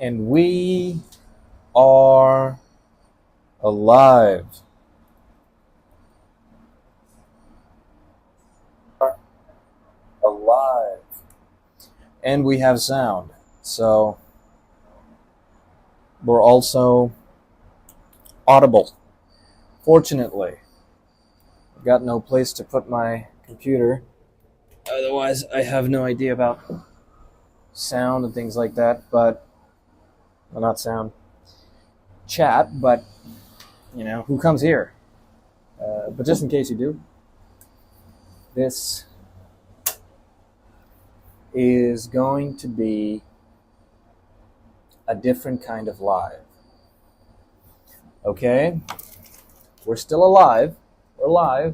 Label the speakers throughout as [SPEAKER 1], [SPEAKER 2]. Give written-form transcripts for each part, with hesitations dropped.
[SPEAKER 1] And we are alive. Alive. And we have sound. So we're also audible. Fortunately, I've got no place to put my computer. Otherwise, I have no idea about sound and things like that. But, well, not sound, chat, but, you know, who comes here? But just in case you do, this is going to be a different kind of live. Okay? We're still alive. We're live.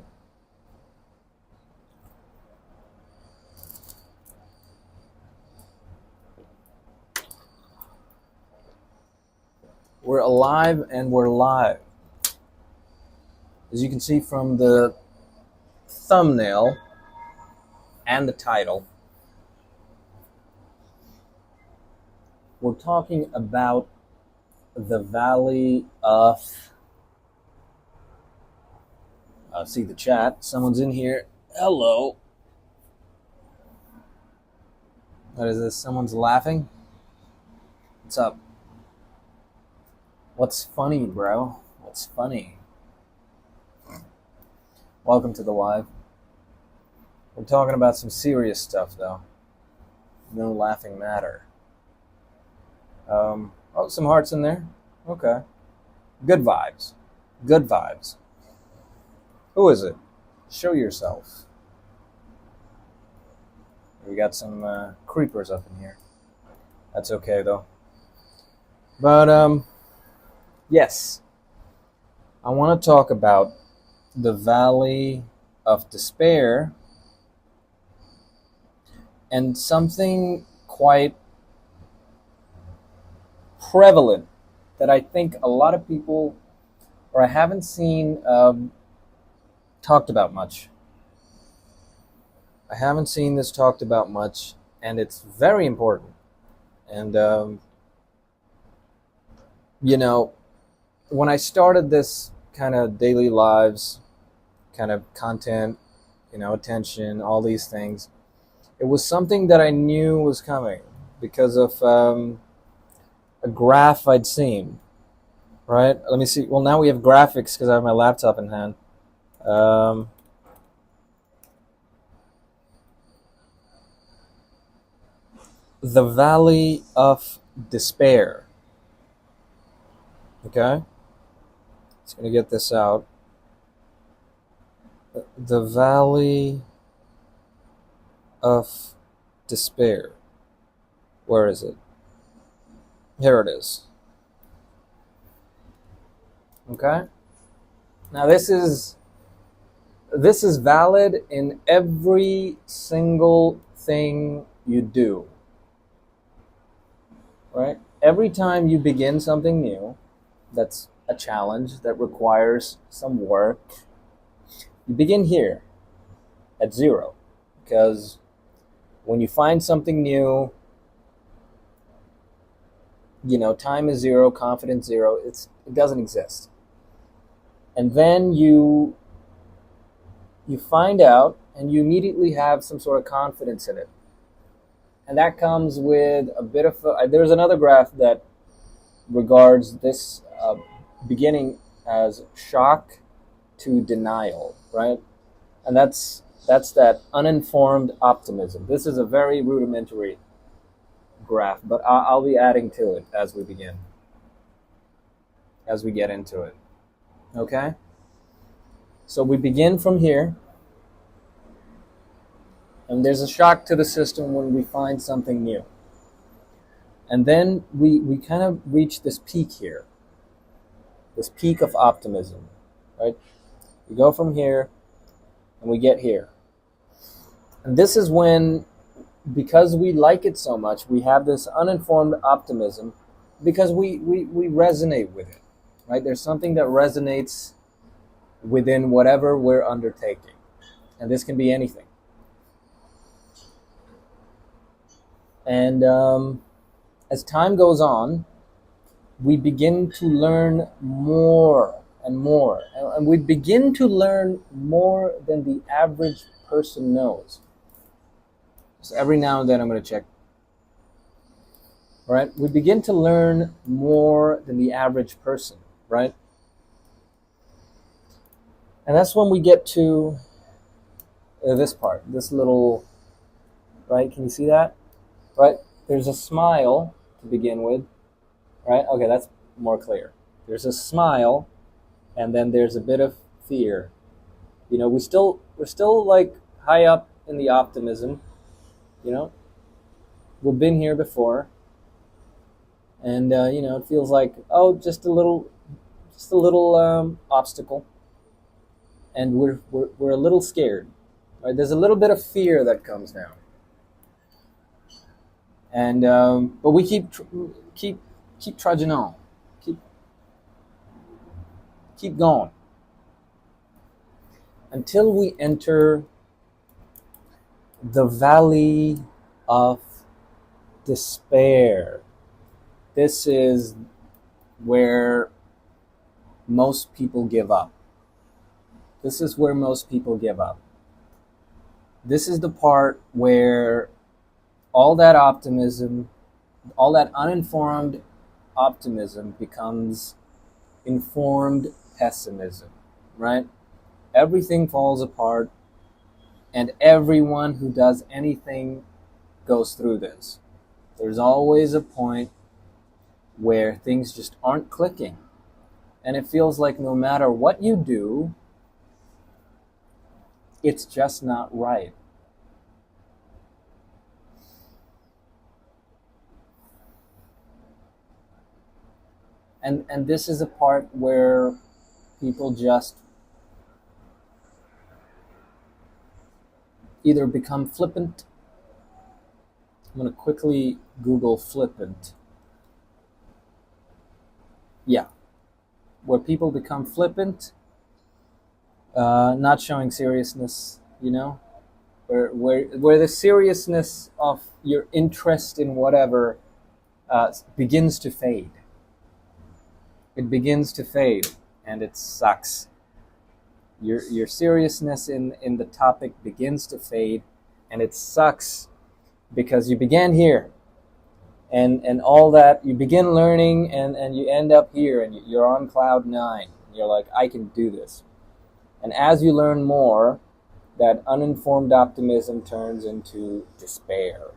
[SPEAKER 1] We're alive and we're live. As you can see from the thumbnail and the title, we're talking about the Valley of... see the chat. Someone's in here. Hello. What is this? Someone's laughing? What's up? What's funny, bro? What's funny? Welcome to the live. We're talking about some serious stuff, though. No laughing matter. Oh, some hearts in there. Okay. Good vibes. Good vibes. Who is it? Show yourself. We got some creepers up in here. That's okay, though. But, yes. I want to talk about the Valley of Despair and something quite prevalent that I think a lot of people, or I haven't seen talked about much. I haven't seen this talked about much, and it's very important. And, you know, when I started this kind of daily lives, kind of content, you know, attention, all these things, it was something that I knew was coming because of a graph I'd seen, right? Let me see. Well, now we have graphics because I have my laptop in hand. The Valley of Despair. Okay? Just going to get this out. The Valley of Despair. Where is it? Here it is. Okay? Now this is valid in every single thing you do. Right? Every time you begin something new, that's a challenge that requires some work, you begin here at zero. Because when you find something new, you know, time is zero, confidence zero, it doesn't exist. And then you find out and you immediately have some sort of confidence in it. And that comes with a bit of there's another graph that regards this beginning as shock to denial, right? And that's that uninformed optimism. This is a very rudimentary graph, but I'll be adding to it as we begin, as we get into it. Okay? So we begin from here, and there's a shock to the system when we find something new. And then we kind of reach this peak here, this peak of optimism, right? We go from here, and we get here. And this is when, because we like it so much, we have this uninformed optimism because we resonate with it, right? There's something that resonates within whatever we're undertaking. And this can be anything. And as time goes on, we begin to learn more and more. And we begin to learn more than the average person knows. So every now and then I'm going to check. Right? We begin to learn more than the average person, right? And that's when we get to this part, this little, right? Can you see that? Right? There's a smile to begin with, right? Okay, that's more clear. There's a smile, and then there's a bit of fear. You know, we're still like high up in the optimism, you know? We've been here before. And you know, it feels like, oh, just a little obstacle, and we're a little scared, right? There's a little bit of fear that comes now, and but we keep trudging on, keep going until we enter the valley of despair. This is where most people give up. This is where most people give up. This is the part where all that optimism, all that uninformed optimism becomes informed pessimism, right? Everything falls apart, and everyone who does anything goes through this. There's always a point where things just aren't clicking. And it feels like no matter what you do, it's just not right. And this is a part where people just either become flippant. I'm going to quickly Google flippant. Yeah, where people become flippant, not showing seriousness, you know, where the seriousness of your interest in whatever begins to fade. It begins to fade, and it sucks. Your seriousness in the topic begins to fade, and it sucks because you began here. And all that, you begin learning, and you end up here, and you're on cloud 9. You're like, I can do this. And as you learn more, that uninformed optimism turns into despair,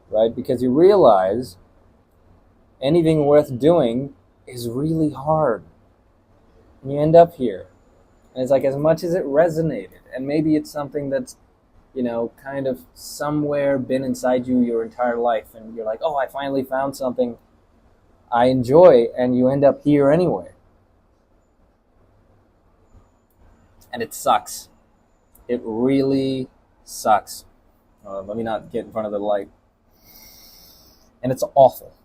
[SPEAKER 1] right? Because you realize anything worth doing is really hard. And you end up here. And it's like, as much as it resonated, and maybe it's something that's, you know, kind of somewhere been inside you your entire life, and you're like, oh, I finally found something I enjoy, and you end up here anyway. And it sucks. It really sucks. Let me not get in front of the light. And it's awful.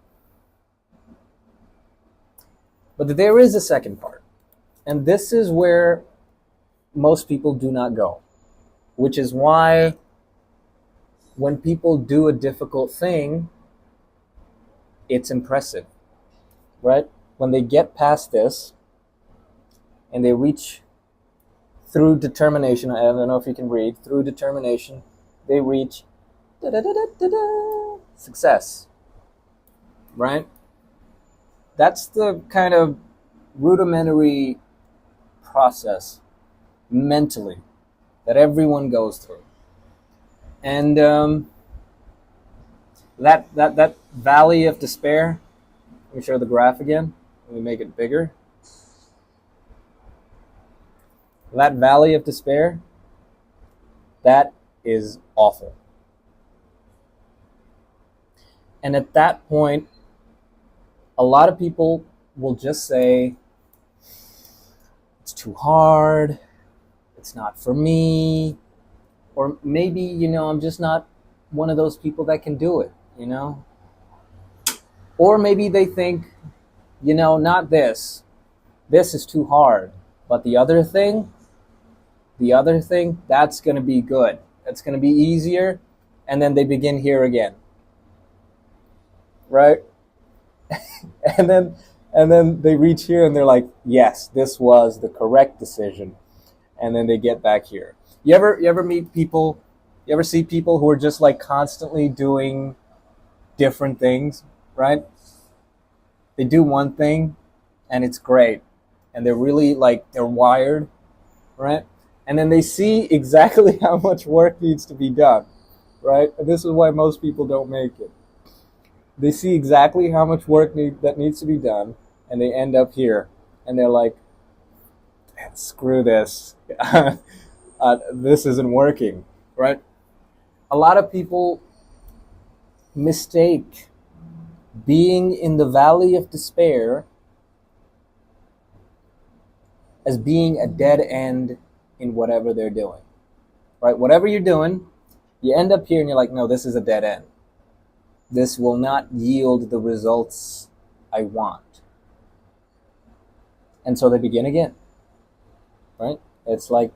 [SPEAKER 1] But there is a second part. And this is where most people do not go. Which is why when people do a difficult thing, it's impressive, right? When they get past this and they reach through determination, I don't know if you can read, through determination, they reach success, right? That's the kind of rudimentary process mentally that everyone goes through. And that valley of despair, let me show the graph again. Let me make it bigger. That valley of despair, that is awful. And at that point, a lot of people will just say, it's too hard, it's not for me, or maybe, you know, I'm just not one of those people that can do it, you know? Or maybe they think, you know, not this. This is too hard. But the other thing, that's going to be good. That's going to be easier. And then they begin here again. Right? and then they reach here and they're like, yes, this was the correct decision, and then they get back here. You ever meet people, you ever see people who are just like constantly doing different things, right? They do one thing and it's great, and they're really like, they're wired, right? And then they see exactly how much work needs to be done, right? And this is why most people don't make it. They see exactly how much work that needs to be done, and they end up here, and they're like, screw this. This isn't working, right? A lot of people mistake being in the valley of despair as being a dead end in whatever they're doing, right? Whatever you're doing, you end up here and you're like, no, this is a dead end. This will not yield the results I want. And so they begin again, right? It's like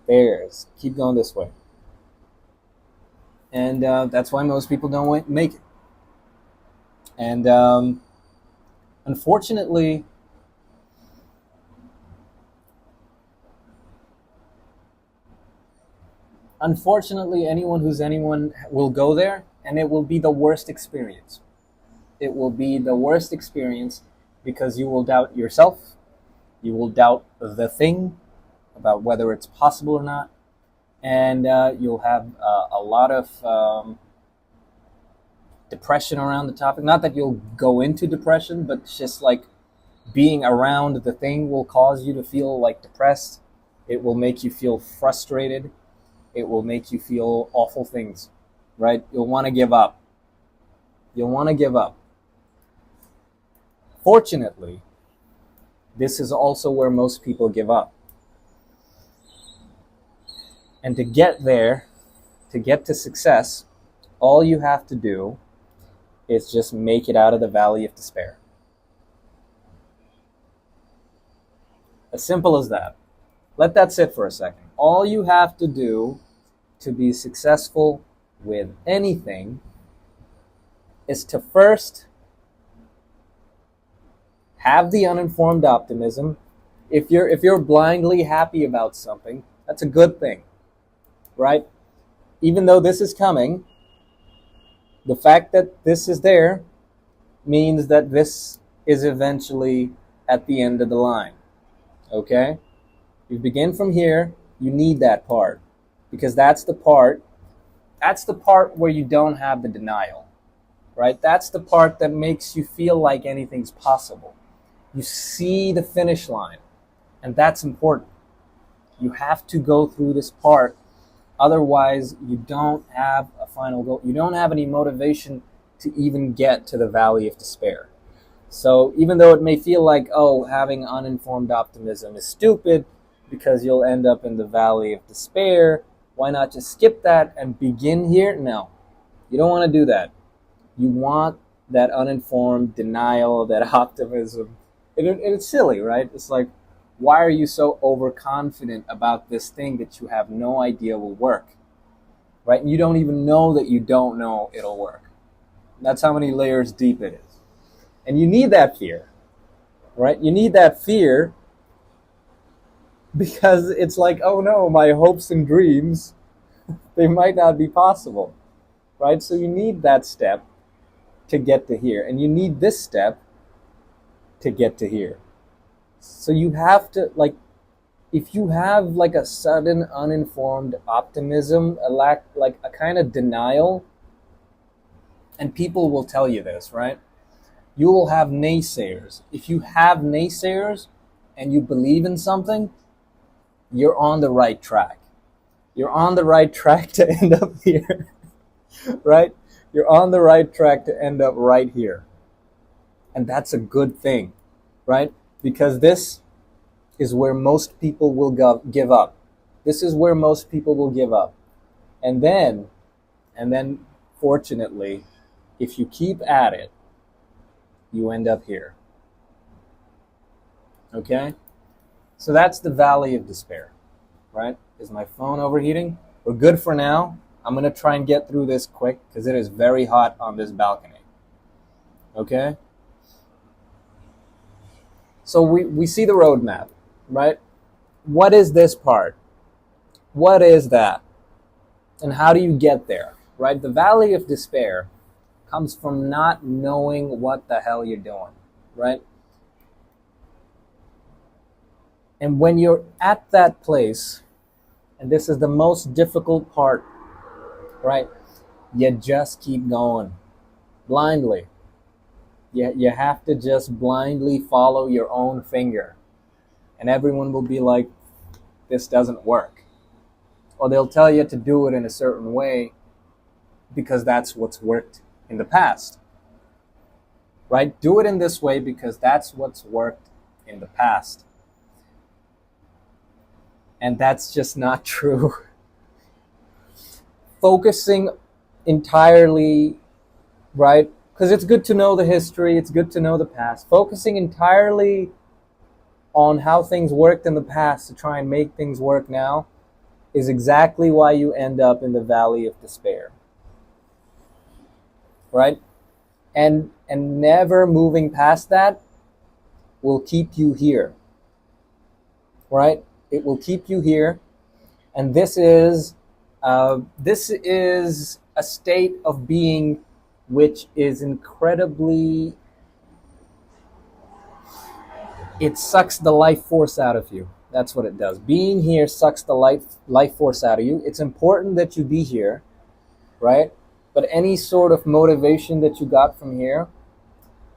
[SPEAKER 1] bears, keep going this way. And that's why most people don't make it. And unfortunately, anyone will go there, and it will be the worst experience. It will be the worst experience because you will doubt yourself. You will doubt the thing about whether it's possible or not. And you'll have a lot of depression around the topic. Not that you'll go into depression, but just like being around the thing will cause you to feel like depressed. It will make you feel frustrated. It will make you feel awful things, right? You'll want to give up. You'll want to give up. Fortunately, this is also where most people give up. And to get there, to get to success, all you have to do is just make it out of the valley of despair. As simple as that. Let that sit for a second. All you have to do to be successful with anything is to first have the uninformed optimism. If you're blindly happy about something, that's a good thing, right? Even though this is coming, the fact that this is there means that this is eventually at the end of the line. Okay? You begin from here, you need that part, because that's the part where you don't have the denial, right? That's the part that makes you feel like anything's possible. You see the finish line, and that's important. You have to go through this part, otherwise you don't have a final goal. You don't have any motivation to even get to the valley of despair. So even though it may feel like, oh, having uninformed optimism is stupid, because you'll end up in the valley of despair, why not just skip that and begin here? No, you don't want to do that. You want that uninformed denial, that optimism. It's silly, right? It's like, why are you so overconfident about this thing that you have no idea will work, right? And you don't even know that you don't know it'll work. That's how many layers deep it is. And you need that fear, right? You need that fear because it's like, oh no, my hopes and dreams, they might not be possible, right? So you need that step to get to here, and you need this step to get to here. So you have to, like, if you have like a sudden uninformed optimism, like a kind of denial, and people will tell you this, right? You will have naysayers. If you have naysayers and you believe in something, you're on the right track. You're on the right track to end up here, right? You're on the right track to end up right here. And that's a good thing, right? Because this is where most people will give up. This is where most people will give up. And then, fortunately, if you keep at it, you end up here. Okay? So that's the valley of despair, right? Is my phone overheating? We're good for now. I'm going to try and get through this quick because it is very hot on this balcony. Okay? So we see the roadmap, right? What is this part? What is that? And how do you get there, right? The valley of despair comes from not knowing what the hell you're doing, right? And when you're at that place, and this is the most difficult part, right? You just keep going blindly. You have to just blindly follow your own finger. And everyone will be like, this doesn't work. Or they'll tell you to do it in a certain way because that's what's worked in the past. Right? Do it in this way because that's what's worked in the past. And that's just not true. Focusing entirely, right? Because it's good to know the history, it's good to know the past. Focusing entirely on how things worked in the past to try and make things work now is exactly why you end up in the valley of despair. Right? And never moving past that will keep you here. Right? It will keep you here. And this is a state of being which is incredibly, it sucks the life force out of you. That's what it does. Being here sucks the life force out of you. It's important that you be here, right? But any sort of motivation that you got from here,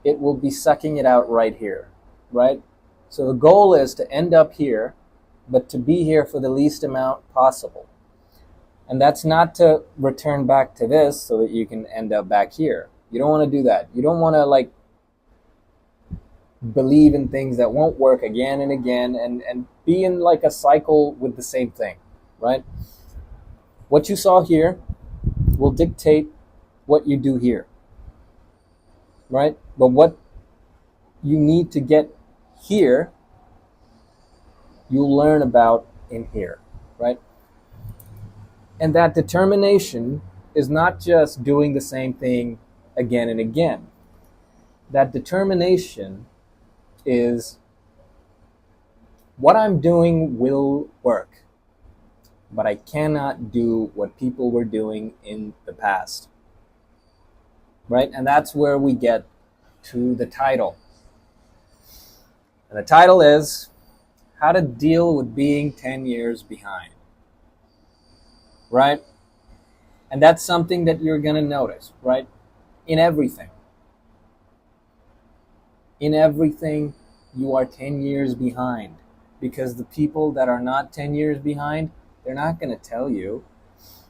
[SPEAKER 1] it will be sucking it out right here, right? So the goal is to end up here, but to be here for the least amount possible. And that's not to return back to this so that you can end up back here. You don't want to do that. You don't want to like believe in things that won't work again and again and be in like a cycle with the same thing, right? What you saw here will dictate what you do here, right? But what you need to get here, you'll learn about in here, right? And that determination is not just doing the same thing again and again. That determination is what I'm doing will work, but I cannot do what people were doing in the past. Right? And that's where we get to the title. And the title is How to Deal with Being 10 Years Behind. Right? And that's something that you're going to notice, right? In everything. In everything, you are 10 years behind. Because the people that are not 10 years behind, they're not going to tell you.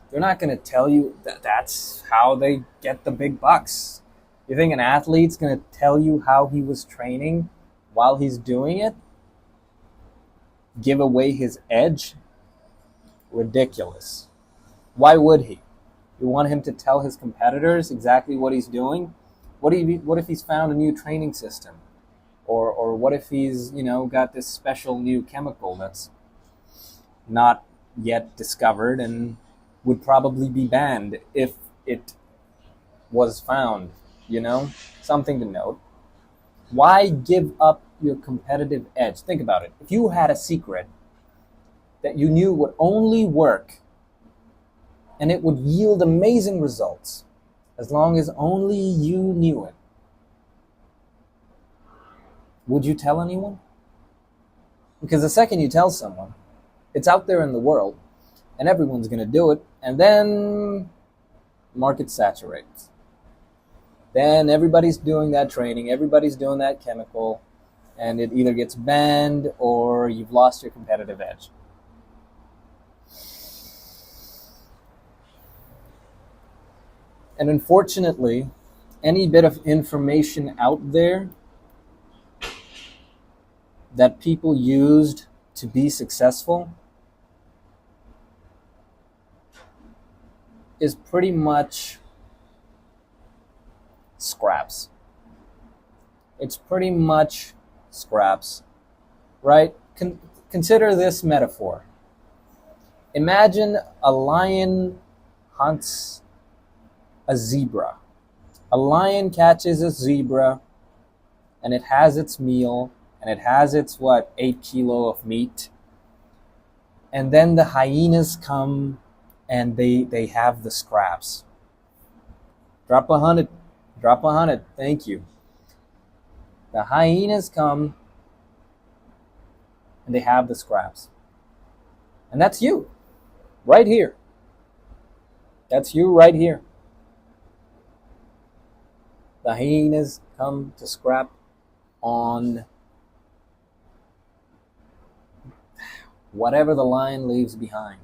[SPEAKER 1] They're not going to tell you that that's how they get the big bucks. You think an athlete's going to tell you how he was training while he's doing it? Give away his edge? Ridiculous. Why would he? You want him to tell his competitors exactly what he's doing? What if he's found a new training system? Or what if he's, got this special new chemical that's not yet discovered and would probably be banned if it was found, Something to note. Why give up your competitive edge? Think about it. If you had a secret that you knew would only work and it would yield amazing results as long as only you knew it, would you tell anyone? Because the second you tell someone, it's out there in the world and everyone's going to do it, and then market saturates. Then everybody's doing that training, everybody's doing that chemical, and it either gets banned or you've lost your competitive edge. And unfortunately, any bit of information out there that people used to be successful is pretty much scraps. It's pretty much scraps, right? Consider this metaphor. Imagine a lion hunts a zebra. A lion catches a zebra and it has its meal and it has its, 8 kilo of meat. And then the hyenas come and they have the scraps. Drop 100. Drop 100. Thank you. The hyenas come and they have the scraps. And that's you, right here. That's you right here. The hyenas come to scrap on whatever the lion leaves behind.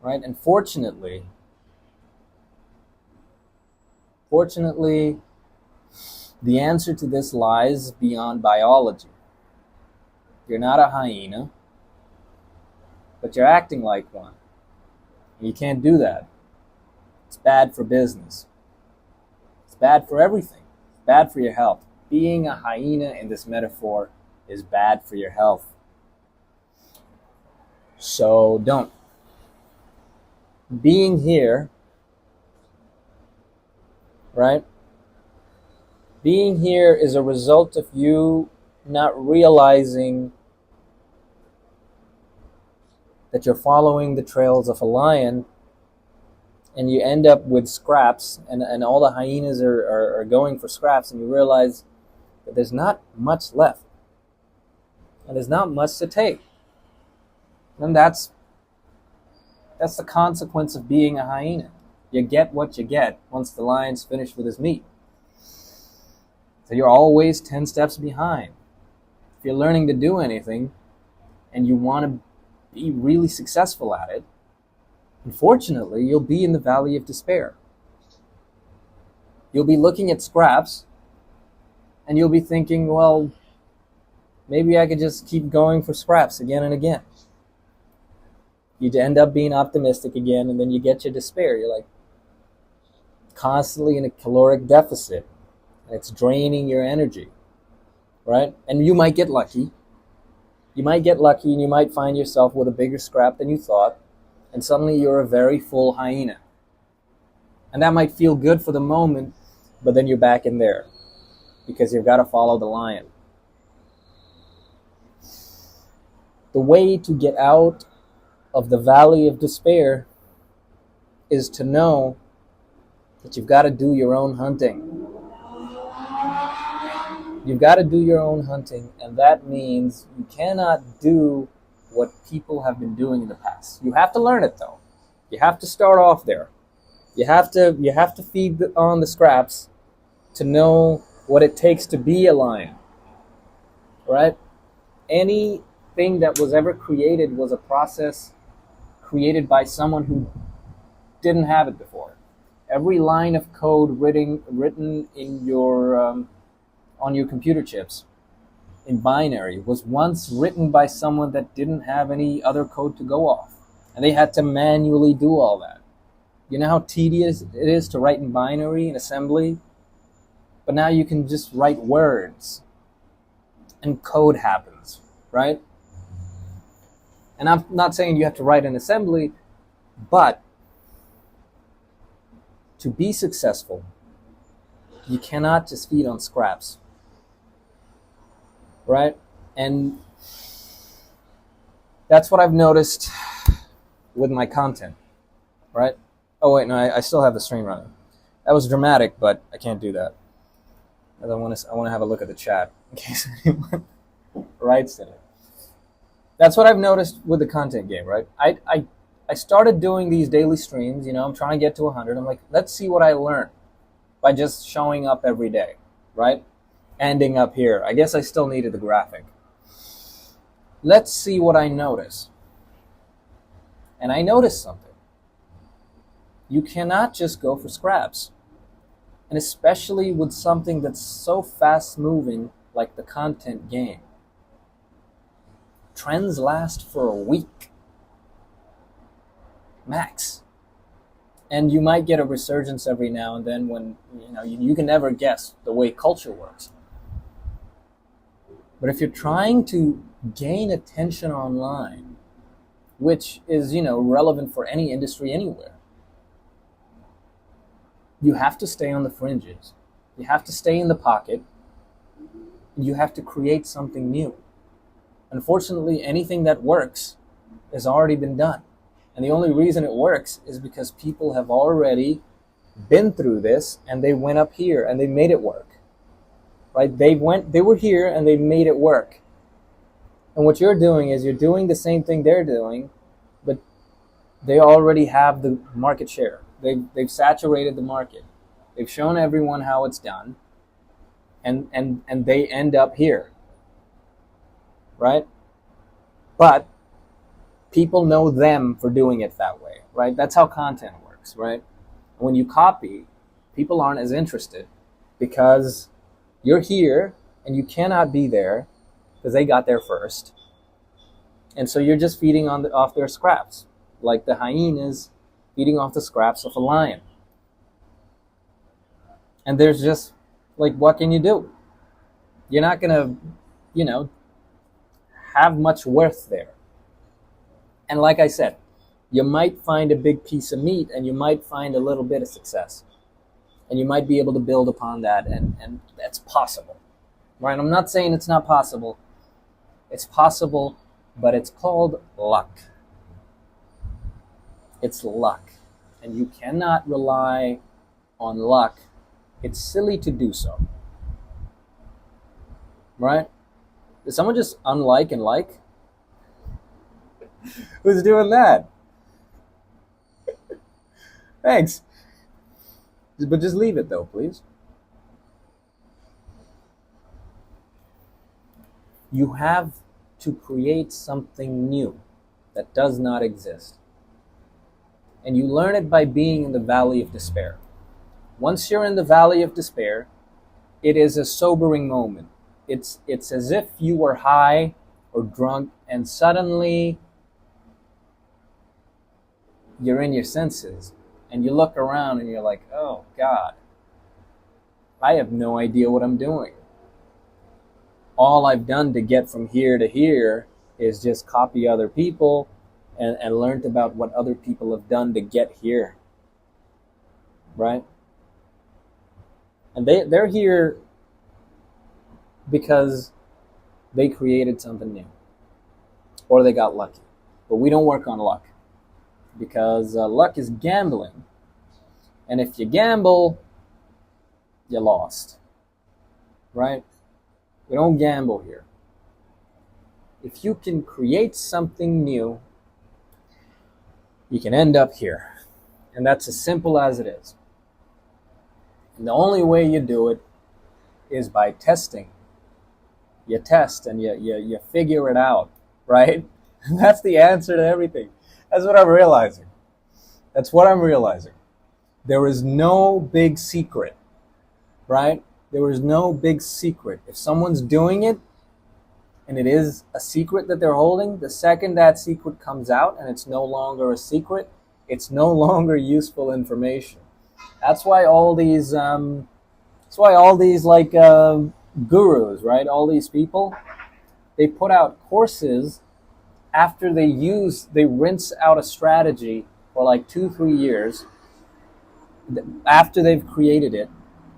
[SPEAKER 1] Right? And fortunately, the answer to this lies beyond biology. You're not a hyena, but you're acting like one. You can't do that. It's bad for business. It's bad for everything. It's bad for your health. Being a hyena in this metaphor is bad for your health. So don't. Being here, right? Being here is a result of you not realizing that you're following the trails of a lion, and you end up with scraps, and all the hyenas are going for scraps, and you realize that there's not much left, and there's not much to take. And that's the consequence of being a hyena. You get what you get once the lion's finished with his meat. So you're always 10 steps behind. If you're learning to do anything and you want to be really successful at it, unfortunately, you'll be in the valley of despair. You'll be looking at scraps and you'll be thinking, well, maybe I could just keep going for scraps again and again. You'd end up being optimistic again, and then you get your despair. You're like constantly in a caloric deficit. It's draining your energy, right? And you might get lucky. You might get lucky and you might find yourself with a bigger scrap than you thought, and suddenly you're a very full hyena. And that might feel good for the moment, but then you're back in there because you've got to follow the lion. The way to get out of the valley of despair is to know that you've got to do your own hunting. You've got to do your own hunting, and that means you cannot do what people have been doing in the past. You have to learn it, though. You have to start off there. You have to feed on the scraps to know what it takes to be a lion, right? Anything that was ever created was a process created by someone who didn't have it before. Every line of code written in your on your computer chips in binary was once written by someone that didn't have any other code to go off, and they had to manually do all that. You know how tedious it is to write in binary in assembly? But now you can just write words and code happens, right? And I'm not saying you have to write in assembly, but to be successful, you cannot just feed on scraps, right? And that's what I've noticed with my content, right? Oh wait, no, I still have the stream running. That was dramatic, but I can't do that. I want to have a look at the chat in case anyone writes in it. That's what I've noticed with the content game, right? I started doing these daily streams. I'm trying to get to 100. I'm like, let's see what I learn by just showing up every day, right? Ending up here. I guess I still needed the graphic. Let's see what I notice. And I noticed something. You cannot just go for scraps. And especially with something that's so fast moving like the content game. Trends last for a week. Max. And you might get a resurgence every now and then when, you can never guess the way culture works. But if you're trying to gain attention online, which is, relevant for any industry anywhere, you have to stay on the fringes. You have to stay in the pocket. You have to create something new. Unfortunately, anything that works has already been done. And the only reason it works is because people have already been through this and they went up here and they made it work. Right? They were here and they made it work. And what you're doing is you're doing the same thing they're doing, but they already have the market share. They've saturated the market. They've shown everyone how it's done, and they end up here. Right? But people know them for doing it that way, right? That's how content works, right? When you copy, people aren't as interested because you're here and you cannot be there because they got there first. And so you're just feeding off their scraps, like the hyenas feeding off the scraps of a lion. And there's just, like, what can you do? You're not going to, have much worth there. And like I said, you might find a big piece of meat and you might find a little bit of success. And you might be able to build upon that, and that's possible. Right? I'm not saying it's not possible. It's possible, but it's called luck. It's luck. And you cannot rely on luck. It's silly to do so. Right? Did someone just unlike and like? Who's doing that? Thanks. But just leave it though, please. You have to create something new that does not exist. And you learn it by being in the valley of despair. Once you're in the valley of despair, it is a sobering moment. It's as if you were high or drunk and suddenly you're in your senses and you look around and you're like, oh God, I have no idea what I'm doing. All I've done to get from here to here is just copy other people and learned about what other people have done to get here. Right? And they're here because they created something new. Or they got lucky. But we don't work on luck. Because luck is gambling. And if you gamble, you lost. Right? We don't gamble here. If you can create something new, you can end up here. And that's as simple as it is. And the only way you do it is by testing. You test and you figure it out, right? That's the answer to everything. That's what I'm realizing. That's what I'm realizing. There is no big secret, right? There is no big secret. If someone's doing it, and it is a secret that they're holding, the second that secret comes out and it's no longer a secret, it's no longer useful information. That's why all these like gurus, right? All these people, they put out courses after they rinse out a strategy for like 2-3 years after they've created it,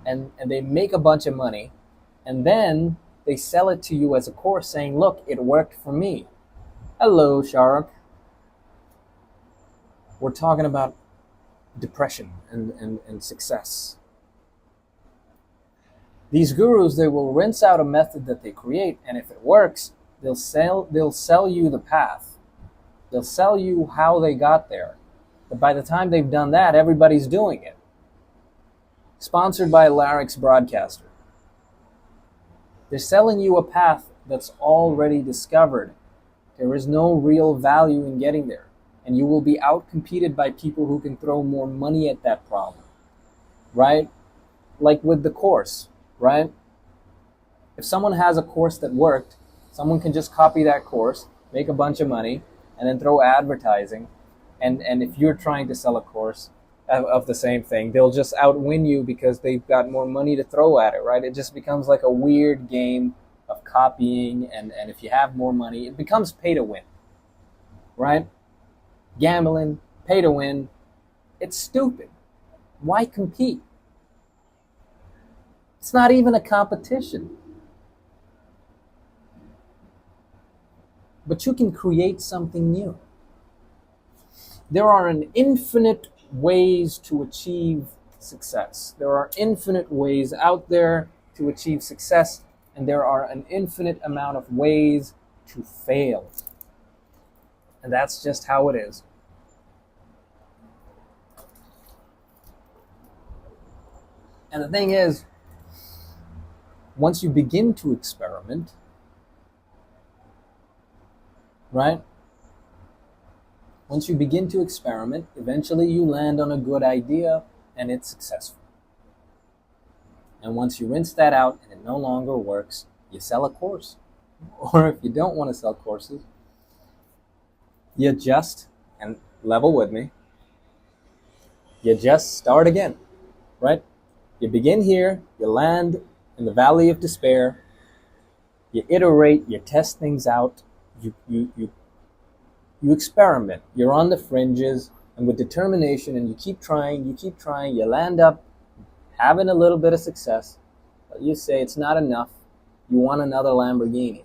[SPEAKER 1] and they make a bunch of money, and then they sell it to you as a course saying, look, it worked for me. Hello, Shahrukh. We're talking about depression and success. These gurus, they will rinse out a method that they create, and if it works, they'll sell you the path. They'll sell you how they got there. But by the time they've done that, everybody's doing it. Sponsored by Larry's Broadcaster. They're selling you a path that's already discovered. There is no real value in getting there. And you will be outcompeted by people who can throw more money at that problem. Right? Like with the course, right? If someone has a course that worked, someone can just copy that course, make a bunch of money, and then throw advertising. And if you're trying to sell a course of the same thing, they'll just outwin you because they've got more money to throw at it, right? It just becomes like a weird game of copying, and if you have more money, it becomes pay to win, right? Gambling, pay to win. It's stupid. Why compete? It's not even a competition. but you can create something new. There are an infinite ways to achieve success. There are infinite ways out there to achieve success, and there are an infinite amount of ways to fail. And that's just how it is. And the thing is, once you begin to experiment, right? Once you begin to experiment, eventually you land on a good idea and it's successful. And once you rinse that out and it no longer works, you sell a course. Or if you don't want to sell courses, you adjust, and level with me, you just start again, right? You begin here, you land in the valley of despair, you iterate, you test things out, you experiment, you're on the fringes, and with determination, and you keep trying, you land up having a little bit of success, but you say it's not enough, you want another Lamborghini.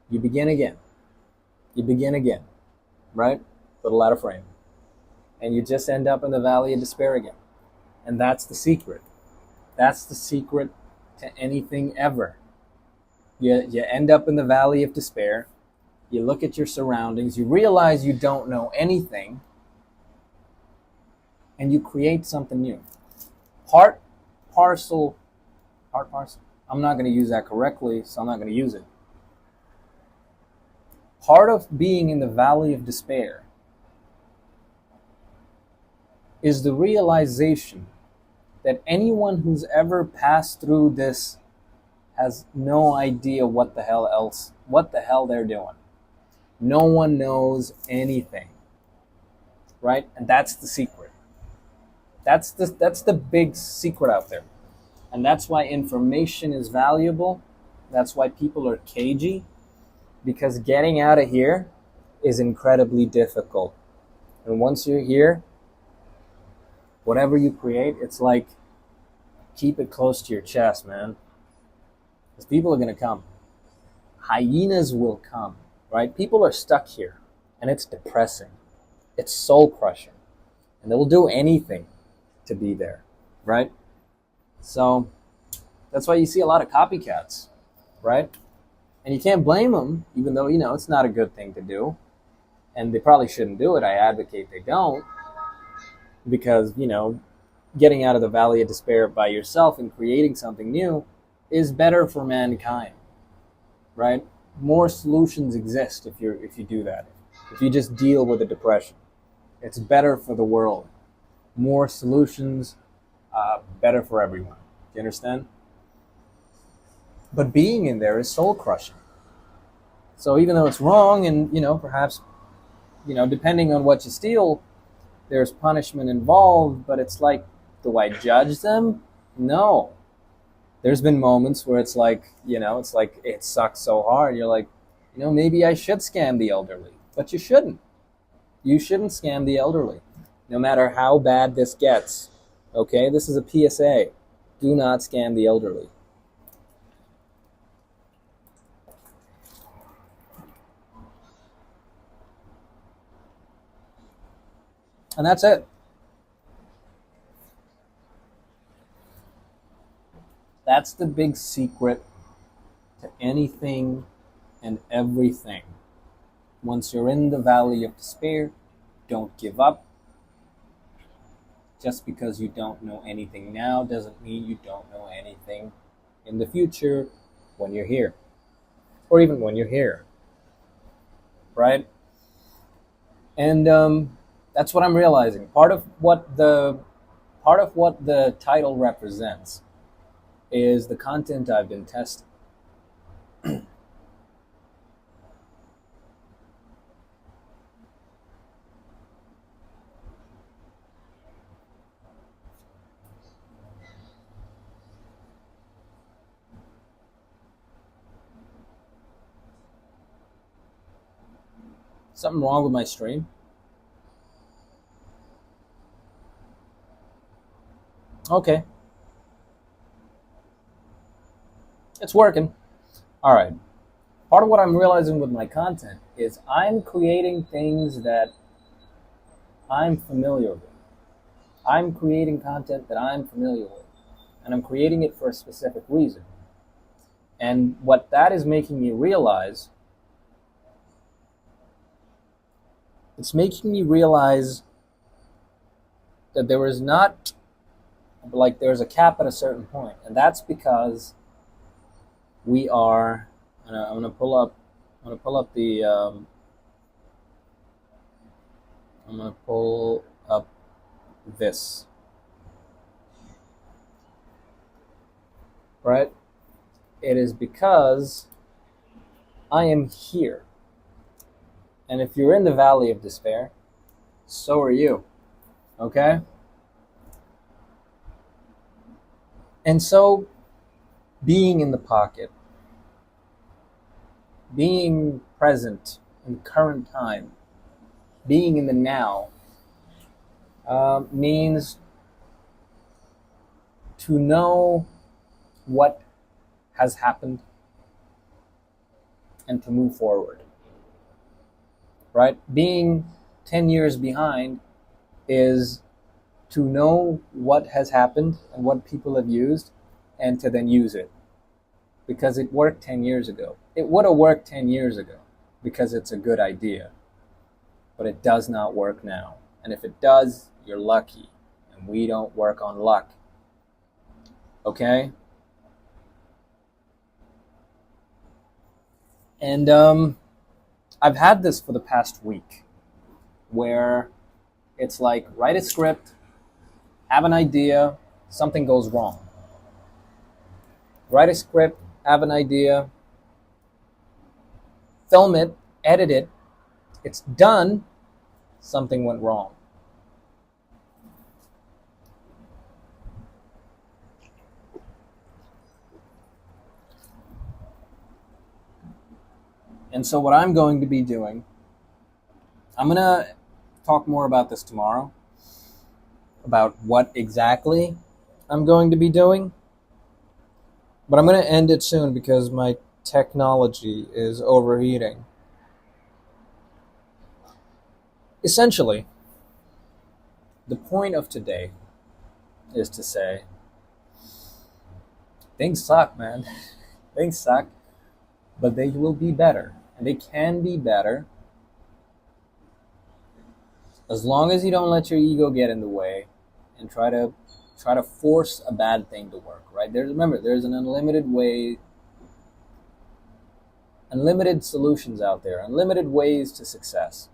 [SPEAKER 1] You begin again, right? With a ladder frame. And you just end up in the valley of despair again. And that's the secret. That's the secret to anything ever. You end up in the valley of despair. You look at your surroundings. You realize you don't know anything. And you create something new. Part parcel. I'm not going to use that correctly, so I'm not going to use it. Part of being in the valley of despair is the realization that anyone who's ever passed through this has no idea what the hell they're doing. No one knows anything, right? And that's the secret. That's the big secret out there. And that's why information is valuable. That's why people are cagey, because getting out of here is incredibly difficult. And once you're here, whatever you create, it's like, keep it close to your chest, man. Because people are going to come. Hyenas will come, right? People are stuck here, and it's depressing. It's soul-crushing. And they will do anything to be there, right? So that's why you see a lot of copycats, right? And you can't blame them, even though, it's not a good thing to do. And they probably shouldn't do it. I advocate they don't. Because, getting out of the valley of despair by yourself and creating something new is better for mankind, right? More solutions exist if you do that. If you just deal with the depression, it's better for the world. More solutions, better for everyone. Do you understand? But being in there is soul crushing. So even though it's wrong, and perhaps, depending on what you steal, there's punishment involved, but it's like, do I judge them? No. There's been moments where it's like, it sucks so hard. You're like, maybe I should scam the elderly, but you shouldn't. You shouldn't scam the elderly, no matter how bad this gets. Okay, this is a PSA. Do not scam the elderly. And that's it. That's the big secret to anything and everything. Once you're in the valley of despair, don't give up. Just because you don't know anything now doesn't mean you don't know anything in the future when you're here. Or even when you're here. Right? And that's what I'm realizing. Part of what the title represents is the content I've been testing. Something wrong with my stream? Okay. It's working. All right. part of what I'm realizing with my content is I'm creating things that I'm familiar with. I'm creating content that I'm familiar with, and I'm creating it for a specific reason. And what that is making me realize, it's making me realize that there is not, like, there's a cap at a certain point, and that's because we are. I'm gonna pull up the. I'm gonna pull up this. Right? It is because I am here. And if you're in the valley of despair, so are you. Okay? And so, being in the pocket, being present in current time, being in the now, means to know what has happened and to move forward. Right? Being 10 years behind is to know what has happened and what people have used and to then use it. Because it worked 10 years ago. It would have worked 10 years ago because it's a good idea. But it does not work now. And if it does, you're lucky. And we don't work on luck. Okay? And I've had this for the past week where it's like, write a script, have an idea, something goes wrong. Write a script, have an idea, film it, edit it, it's done, something went wrong. And so what I'm going to be doing, I'm going to talk more about this tomorrow, about what exactly I'm going to be doing. But I'm going to end it soon because my technology is overheating. Essentially, the point of today is to say, things suck, man. Things suck, but they will be better. And they can be better as long as you don't let your ego get in the way and try to force a bad thing to work, right? Remember, there's an unlimited way, unlimited solutions out there, unlimited ways to success,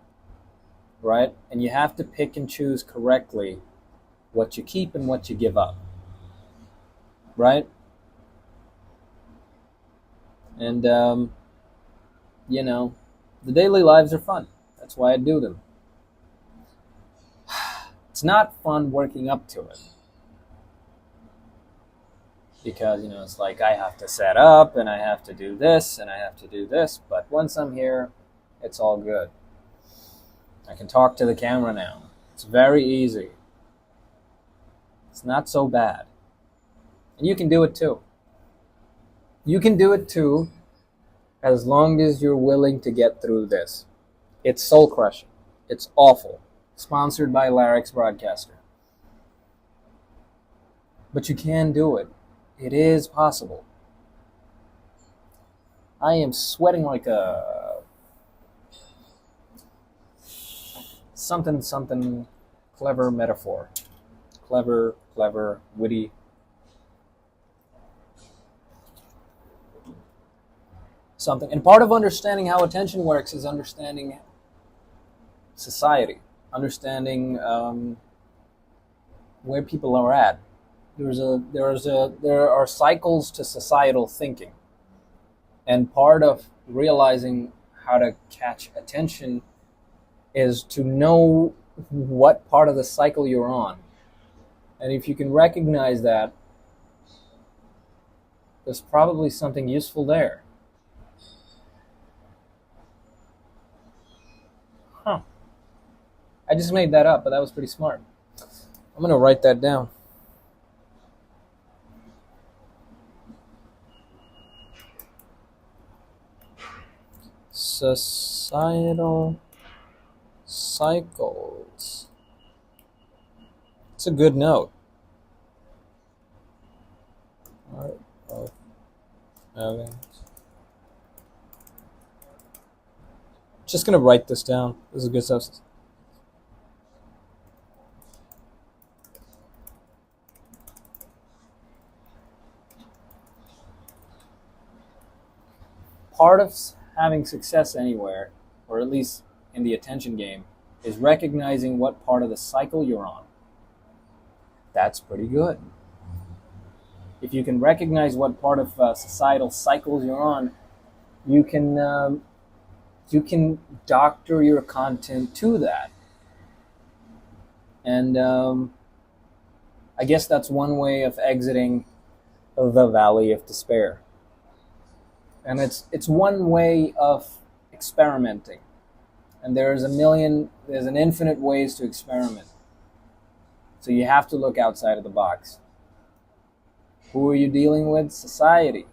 [SPEAKER 1] right? And you have to pick and choose correctly what you keep and what you give up, right? And, you know, the daily lives are fun. That's why I do them. It's not fun working up to it. Because, you know, it's like I have to set up and I have to do this and I have to do this. But once I'm here, it's all good. I can talk to the camera now. It's very easy. It's not so bad. And you can do it too. You can do it too as long as you're willing to get through this. It's soul crushing. It's awful. Sponsored by Larry's Broadcaster. But you can do it. It is possible. I am sweating like a something clever metaphor. Clever, witty. Something. And part of understanding how attention works is understanding society. Understanding where people are at. There are cycles to societal thinking. And part of realizing how to catch attention is to know what part of the cycle you're on. And if you can recognize that, there's probably something useful there. Huh. I just made that up, but that was pretty smart. I'm going to write that down. societal cycles. It's a good note. Part of having. Just gonna write this down. This is good stuff. Part of having success anywhere, or at least in the attention game, is recognizing what part of the cycle you're on. That's pretty good. If you can recognize what part of societal cycles you're on, you can doctor your content to that. And I guess that's one way of exiting the valley of despair. And it's one way of experimenting. And there's an infinite ways to experiment. So you have to look outside of the box. Who are you dealing with? Society.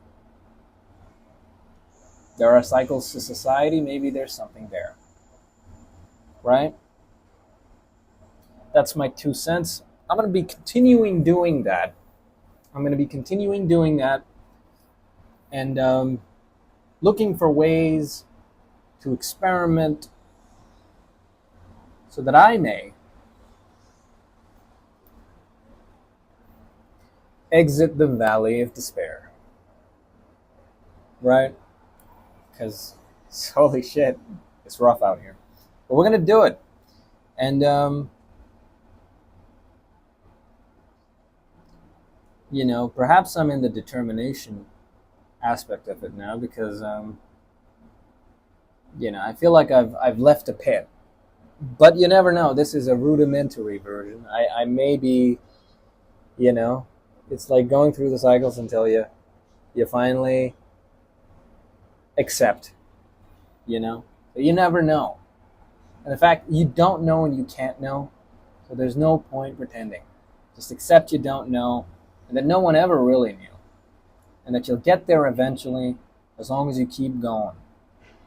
[SPEAKER 1] There are cycles to society, maybe there's something there. Right? That's my 2 cents. I'm going to be continuing doing that. And looking for ways to experiment so that I may exit the valley of despair. Right? Because, holy shit, it's rough out here. But we're going to do it. And, perhaps I'm in the determination aspect of it now because, I feel like I've left a pit. But you never know. This is a rudimentary version. I may be, it's like going through the cycles until you finally accept, So you never know. And in fact, you don't know and you can't know. So there's no point pretending. Just accept you don't know and that no one ever really knew. And that you'll get there eventually as long as you keep going,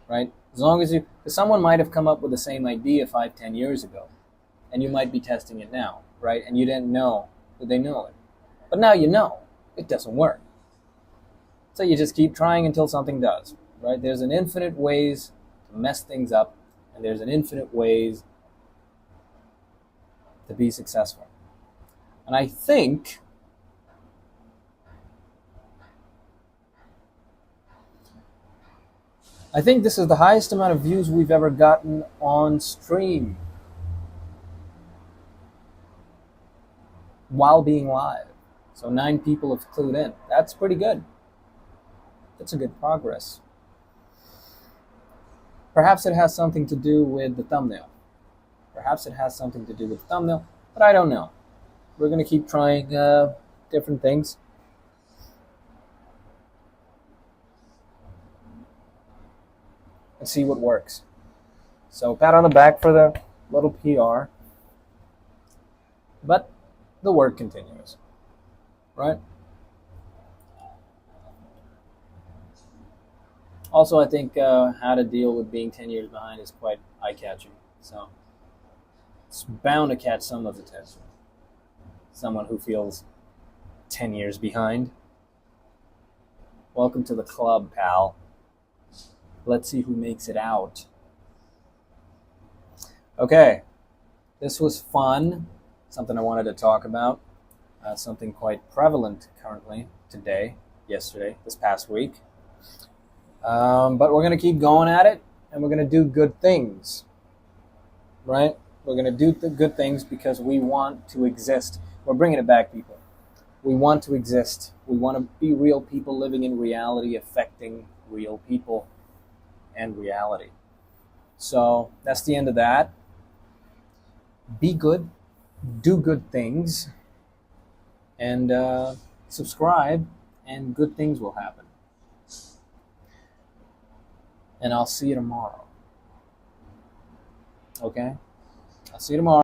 [SPEAKER 1] right? As long as because someone might have come up with the same idea 5-10 years ago and you might be testing it now, right? And you didn't know that they knew it. But now you know it doesn't work. So you just keep trying until something does, right? There's an infinite ways to mess things up and there's an infinite ways to be successful. And I think this is the highest amount of views we've ever gotten on stream while being live. So 9 people have clued in. That's pretty good. That's a good progress. Perhaps it has something to do with the thumbnail. But I don't know. We're going to keep trying different things. And see what works. So pat on the back for the little PR. But the work continues. Right? Also, I think how to deal with being 10 years behind is quite eye-catching. So it's bound to catch someone's attention. Someone who feels 10 years behind. Welcome to the club, pal. Let's see who makes it out. Okay, this was fun. Something I wanted to talk about. Something quite prevalent currently, today, yesterday, this past week. But we're going to keep going at it, and we're going to do good things. Right? We're going to do the good things because we want to exist. We're bringing it back, people. We want to exist. We want to be real people living in reality, affecting real people and reality. So that's the end of that. Be good, do good things, and subscribe, and good things will happen. And I'll see you tomorrow. Okay? I'll see you tomorrow.